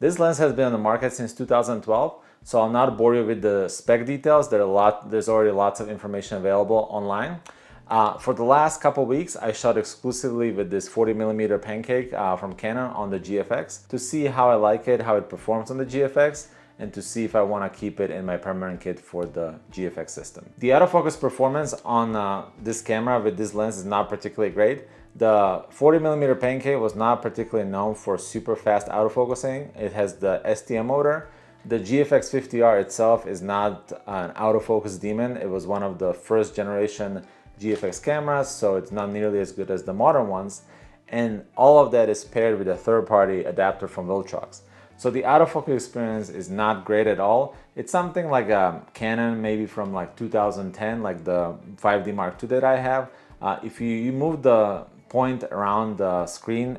This lens has been on the market since 2012, so I'll not bore you with the spec details. There's already lots of information available online. For the last couple weeks, I shot exclusively with this 40mm Pancake from Canon on the GFX to see how I like it, how it performs on the GFX, and to see if I want to keep it in my permanent kit for the GFX system. The autofocus performance on this camera with this lens is not particularly great. The 40mm Pancake was not particularly known for super fast autofocusing. It has the STM motor. The GFX 50R itself is not an autofocus demon. It was one of the first generation GFX cameras, so it's not nearly as good as the modern ones. And all of that is paired with a third-party adapter from Viltrox. So the autofocus experience is not great at all. It's something like a Canon maybe from like 2010, like the 5D Mark II that I have. If you move the point around the screen,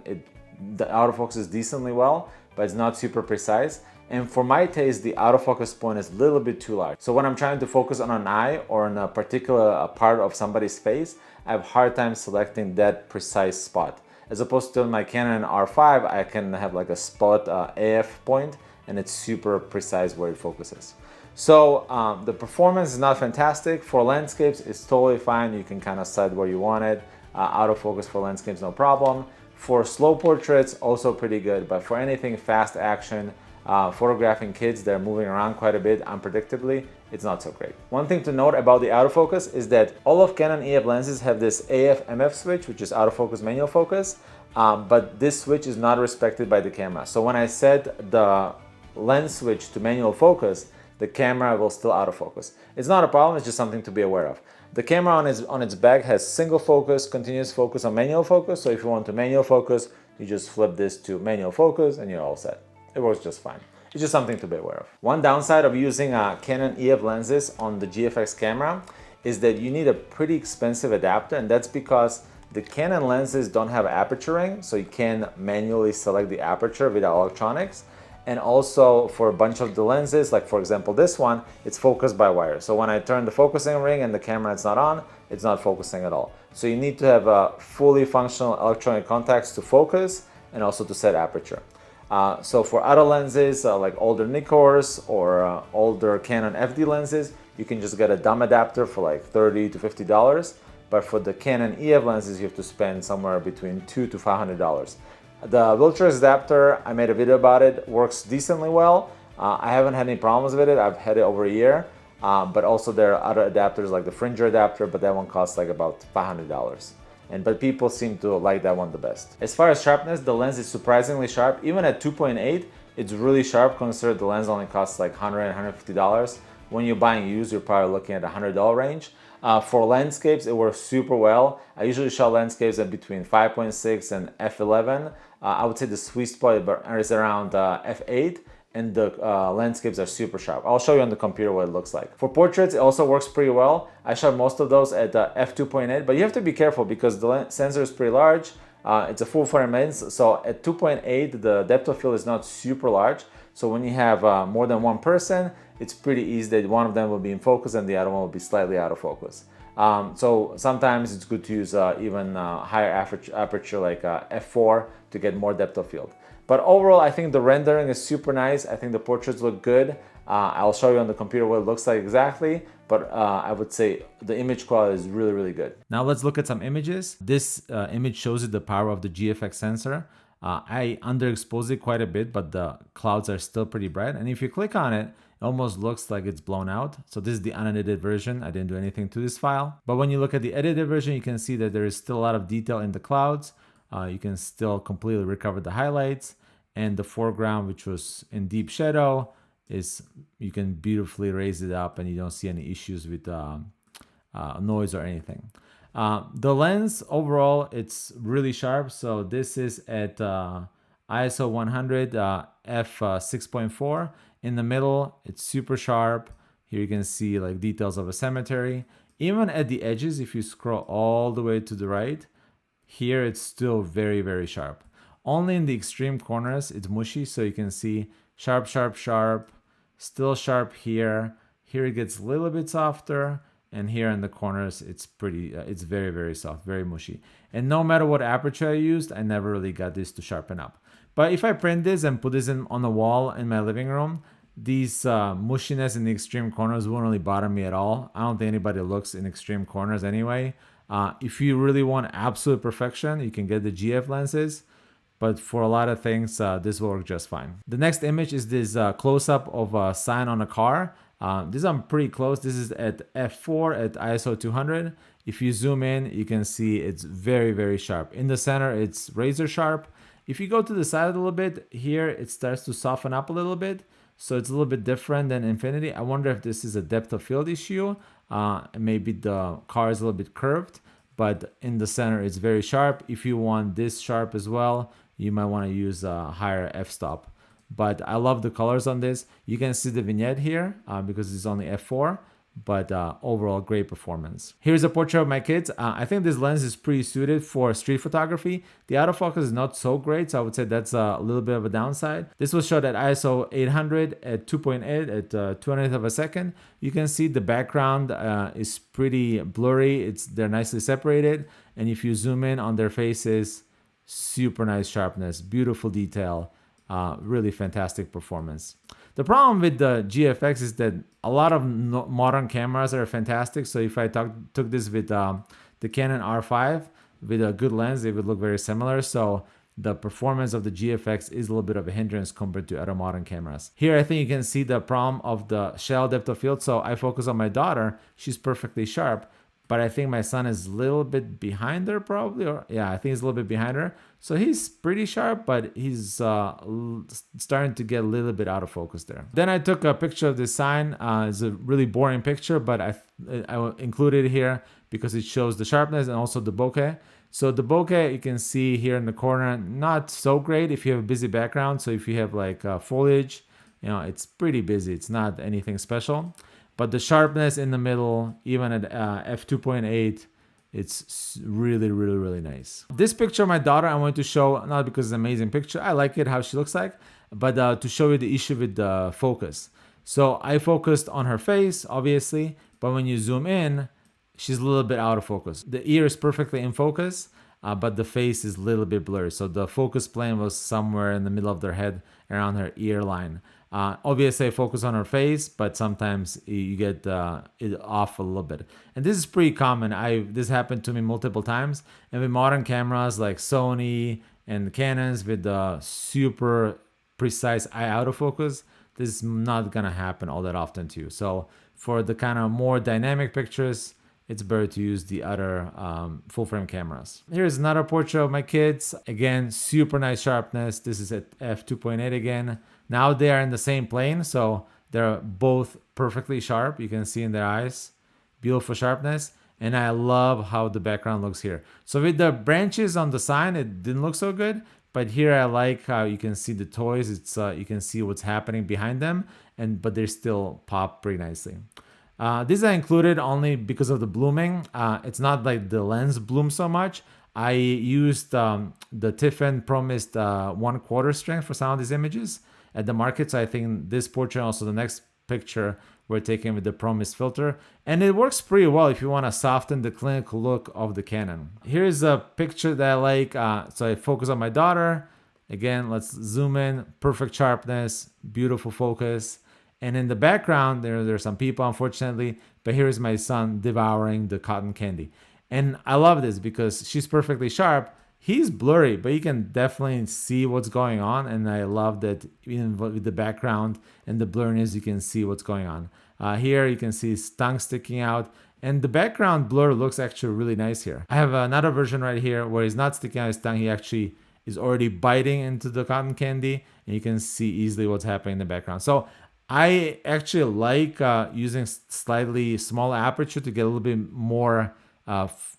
the autofocus is decently well, but it's not super precise. And for my taste, the autofocus point is a little bit too large. So when I'm trying to focus on an eye or on a particular part of somebody's face, I have a hard time selecting that precise spot. As opposed to my Canon R5, I can have like a spot AF point and it's super precise where it focuses. So the performance is not fantastic. For landscapes, it's totally fine. You can kind of set where you want it. Autofocus for landscapes, no problem. For slow portraits, also pretty good. But for anything fast action, photographing kids that are moving around quite a bit unpredictably, it's not so great. One thing to note about the autofocus is that all of Canon EF lenses have this AF-MF switch, which is autofocus manual focus, but this switch is not respected by the camera. So when I set the lens switch to manual focus, the camera will still autofocus. It's not a problem, it's just something to be aware of. The camera on its back has single focus, continuous focus on manual focus, so if you want to manual focus, you just flip this to manual focus and you're all set. It works just fine. It's just something to be aware of. One downside of using Canon EF lenses on the GFX camera is that you need a pretty expensive adapter, and that's because the Canon lenses don't have aperture ring, so you can manually select the aperture without electronics. And also for a bunch of the lenses, like for example this one, it's focused by wire. So when I turn the focusing ring and the camera is not on, it's not focusing at all. So you need to have fully functional electronic contacts to focus and also to set aperture. So for other lenses like older Nikons or older Canon FD lenses, you can just get a dumb adapter for like $30 to $50. But for the Canon EF lenses, you have to spend somewhere between $200 to $500. The Viltrox adapter, I made a video about it, works decently well. I haven't had any problems with it. I've had it over a year. But also there are other adapters like the Fringer adapter, but that one costs like about $500. But people seem to like that one the best. As far as sharpness, the lens is surprisingly sharp. Even at 2.8, it's really sharp considering the lens only costs like $100, $150. When you're buying used, you're probably looking at the $100 range. For landscapes, it works super well. I usually shot landscapes at between 5.6 and f11. I would say the sweet spot is around f8. And the landscapes are super sharp. I'll show you on the computer what it looks like. For portraits, it also works pretty well. I shot most of those at f2.8, but you have to be careful because the sensor is pretty large. It's a full frame lens, so at 2.8, the depth of field is not super large. So when you have more than one person, it's pretty easy that one of them will be in focus and the other one will be slightly out of focus. So sometimes it's good to use even higher aperture like f4 to get more depth of field. But overall, I think the rendering is super nice. I think the portraits look good. I'll show you on the computer what it looks like exactly, but I would say the image quality is really, really good. Now let's look at some images. This image shows you the power of the GFX sensor. I underexposed it quite a bit, but the clouds are still pretty bright. And if you click on it, it almost looks like it's blown out. So this is the unedited version. I didn't do anything to this file. But when you look at the edited version, you can see that there is still a lot of detail in the clouds. You can still completely recover the highlights, and the foreground, which was in deep shadow, you can beautifully raise it up and you don't see any issues with noise or anything. The lens overall, it's really sharp. So this is at ISO 100 f6.4. In the middle, it's super sharp. Here you can see like details of a cemetery. Even at the edges, if you scroll all the way to the right, here it's still very, very sharp. Only in the extreme corners it's mushy, so you can see sharp, sharp, sharp, still sharp here. Here it gets a little bit softer, and here in the corners it's it's very, very soft, very mushy. And no matter what aperture I used, I never really got this to sharpen up. But if I print this and put this on the wall in my living room, these mushiness in the extreme corners won't really bother me at all. I don't think anybody looks in extreme corners anyway. If you really want absolute perfection, you can get the GF lenses. But for a lot of things, this will work just fine. The next image is this close-up of a sign on a car. This I'm pretty close. This is at f4 at ISO 200. If you zoom in, you can see it's very, very sharp. In the center, it's razor sharp. If you go to the side a little bit, here it starts to soften up a little bit. So it's a little bit different than Infinity. I wonder if this is a depth of field issue. Maybe the car is a little bit curved, but in the center, it's very sharp. If you want this sharp as well, you might want to use a higher f-stop. But I love the colors on this. You can see the vignette here because it's only f4, but overall great performance. Here's a portrait of my kids. I think this lens is pretty suited for street photography. The autofocus is not so great, so I would say that's a little bit of a downside. This was shot at ISO 800 at 2.8 at 200th of a second. You can see the background is pretty blurry. They're nicely separated, and if you zoom in on their faces, super nice sharpness, beautiful detail, really fantastic performance. The problem with the GFX is that a lot of modern cameras are fantastic. So if I took this with the Canon R5 with a good lens, it would look very similar. So the performance of the GFX is a little bit of a hindrance compared to other modern cameras. Here, I think you can see the problem of the shallow depth of field. So I focus on my daughter. She's perfectly sharp. But I think my son is a little bit behind her probably, or yeah, I think he's a little bit behind her. So he's pretty sharp, but he's starting to get a little bit out of focus there. Then I took a picture of this sign. It's a really boring picture, but I included it here because it shows the sharpness and also the bokeh. So the bokeh, you can see here in the corner, not so great if you have a busy background. So if you have like foliage, it's pretty busy. It's not anything special. But the sharpness in the middle, even at f2.8, it's really, really, really nice. This picture of my daughter, I wanted to show, not because it's an amazing picture, I like it how she looks like, but to show you the issue with the focus. So I focused on her face, obviously, but when you zoom in, she's a little bit out of focus. The ear is perfectly in focus, but the face is a little bit blurry. So the focus plane was somewhere in the middle of their head, around her ear line. Obviously I focus on her face, but sometimes you get it off a little bit. And this is pretty common. This happened to me multiple times. And with modern cameras like Sony and Canons with the super precise eye autofocus, this is not gonna happen all that often to you. So for the kind of more dynamic pictures, it's better to use the other full frame cameras. Here's another portrait of my kids. Again, super nice sharpness. This is at f2.8 again. Now they are in the same plane, so they're both perfectly sharp. You can see in their eyes, beautiful sharpness. And I love how the background looks here. So with the branches on the sign, it didn't look so good. But here I like how you can see the toys. You can see what's happening behind them, but they still pop pretty nicely. These I included only because of the blooming. It's not like the lens blooms so much. I used the Tiffen ProMist 1/4 strength for some of these images at the market. So I think this portrait, also the next picture, were taken with the ProMist filter. And it works pretty well if you want to soften the clinical look of the Canon. Here's a picture that I like. So I focus on my daughter. Again, let's zoom in. Perfect sharpness, beautiful focus. And in the background, there's some people, unfortunately, but here's my son devouring the cotton candy. And I love this because she's perfectly sharp. He's blurry, but you can definitely see what's going on. And I love that even with the background and the blurriness, you can see what's going on. Here you can see his tongue sticking out. And the background blur looks actually really nice here. I have another version right here where he's not sticking out his tongue. He actually is already biting into the cotton candy. And you can see easily what's happening in the background. So I actually like using slightly smaller aperture to get a little bit more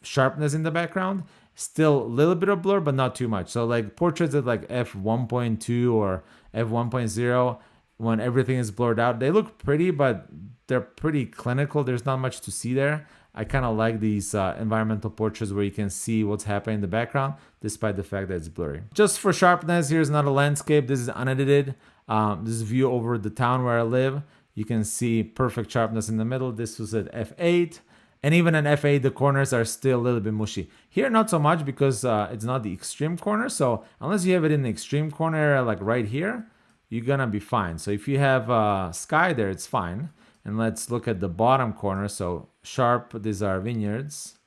sharpness in the background. Still a little bit of blur, but not too much. So like portraits at like f1.2 or f1.0, when everything is blurred out, they look pretty, but they're pretty clinical. There's not much to see there. I kind of like these environmental portraits where you can see what's happening in the background, despite the fact that it's blurry. Just for sharpness, here's another landscape. This is unedited. This is a view over the town where I live. You can see perfect sharpness in the middle. This was at f8. And even in f8, the corners are still a little bit mushy. Here, not so much because it's not the extreme corner. So unless you have it in the extreme corner, like right here, you're gonna be fine. So if you have sky there, it's fine. And let's look at the bottom corner. So sharp, these are vineyards.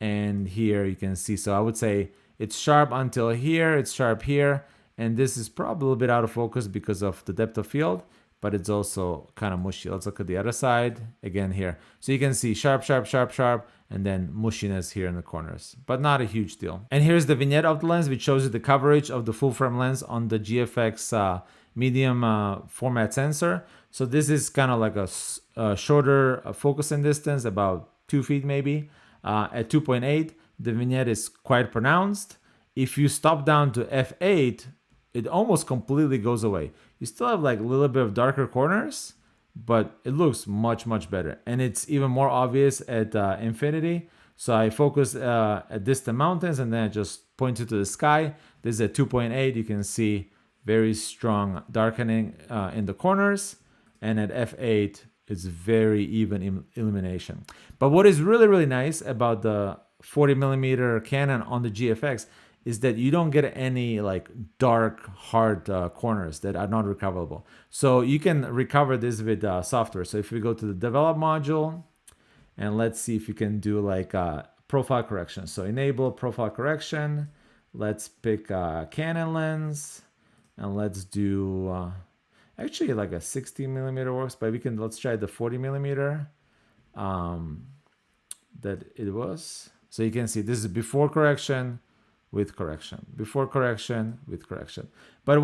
And here you can see, so I would say it's sharp until here, it's sharp here. And this is probably a little bit out of focus because of the depth of field, but it's also kind of mushy. Let's look at the other side again here. So you can see sharp, sharp, sharp, sharp, and then mushiness here in the corners, but not a huge deal. And here's the vignette of the lens, which shows you the coverage of the full frame lens on the GFX medium format sensor. So this is kind of like a shorter focusing distance, about 2 feet maybe. At 2.8, the vignette is quite pronounced. If you stop down to f8, it almost completely goes away. You still have like a little bit of darker corners, but it looks much, much better. And it's even more obvious at infinity. So I focus at distant mountains and then I just point it to the sky. This is at 2.8. You can see very strong darkening in the corners. And at f8, it's very even illumination. But what is really, really nice about the 40mm Canon on the GFX is that you don't get any like dark, hard corners that are not recoverable. So you can recover this with software. So if we go to the develop module, and let's see if you can do like profile correction. So enable profile correction. Let's pick a Canon lens, and let's do actually like a 60mm works, but let's try the 40mm that it was. So you can see this is before correction, with correction, before correction, with correction. But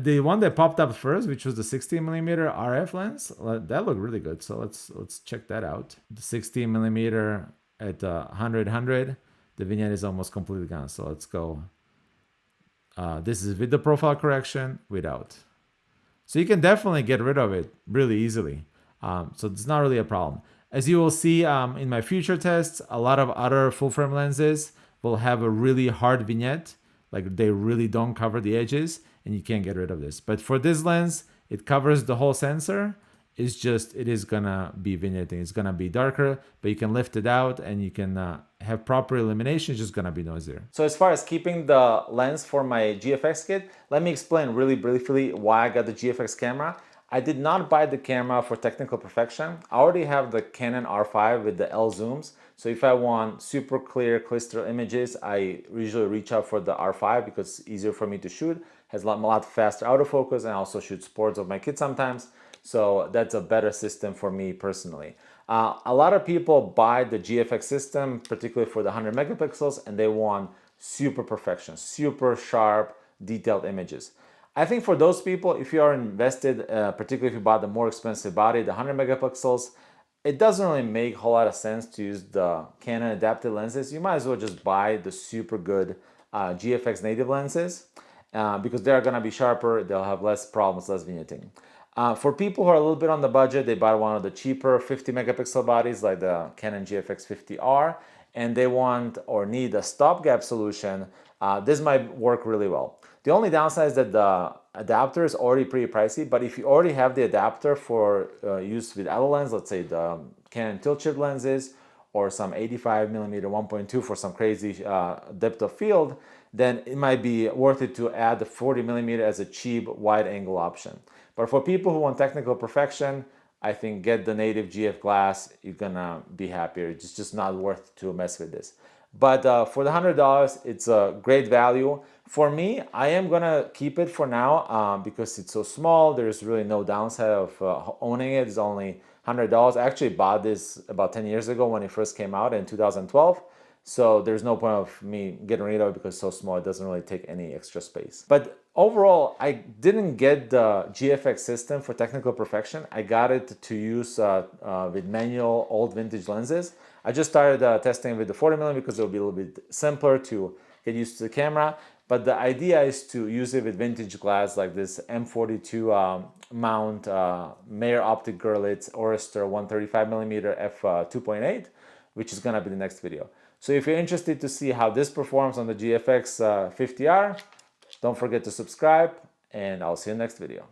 the one that popped up first, which was the 60mm RF lens, that looked really good. So let's check that out. The 60mm at 100, the vignette is almost completely gone. So let's go. This is with the profile correction, without. So you can definitely get rid of it really easily. So it's not really a problem. As you will see in my future tests, a lot of other full frame lenses will have a really hard vignette, like they really don't cover the edges, and you can't get rid of this. But for this lens, it covers the whole sensor. It's just, it is gonna be vignetting. It's gonna be darker, but you can lift it out and you can have proper illumination. It's just gonna be noisier. So as far as keeping the lens for my GFX kit, let me explain really briefly why I got the GFX camera. I did not buy the camera for technical perfection. I already have the Canon R5 with the L zooms. So if I want super clear, crystal images, I usually reach out for the R5 because it's easier for me to shoot. Has a lot faster autofocus, and I also shoot sports of my kids sometimes. So that's a better system for me personally. A lot of people buy the GFX system, particularly for the 100 megapixels, and they want super perfection, super sharp, detailed images. I think for those people, if you are invested, particularly if you bought the more expensive body, the 100 megapixels, it doesn't really make a whole lot of sense to use the Canon adapted lenses. You might as well just buy the super good GFX native lenses because they're gonna be sharper, they'll have less problems, less vignetting. For people who are a little bit on the budget, they buy one of the cheaper 50 megapixel bodies like the Canon GFX 50R, and they want or need a stopgap solution. This might work really well. The only downside is that the adapter is already pretty pricey, but if you already have the adapter for use with other lens, let's say the Canon tilt shift lenses or some 85mm 1.2 for some crazy depth of field, then it might be worth it to add the 40mm as a cheap wide angle option. But for people who want technical perfection, I think get the native GF glass, you're gonna be happier. It's just not worth to mess with this. But for the $100, it's a great value. For me, I am gonna keep it for now because it's so small. There's really no downside of owning it. It's only $100. I actually bought this about 10 years ago when it first came out in 2012. So there's no point of me getting rid of it because it's so small, it doesn't really take any extra space. But overall, I didn't get the GFX system for technical perfection. I got it to use with manual old vintage lenses. I just started testing with the 40mm because it will be a little bit simpler to get used to the camera. But the idea is to use it with vintage glass like this M42 mount, Mayer Optic Gurlitt Oyster 135mm f2.8, which is gonna be the next video. So if you're interested to see how this performs on the GFX 50R, don't forget to subscribe, and I'll see you in the next video.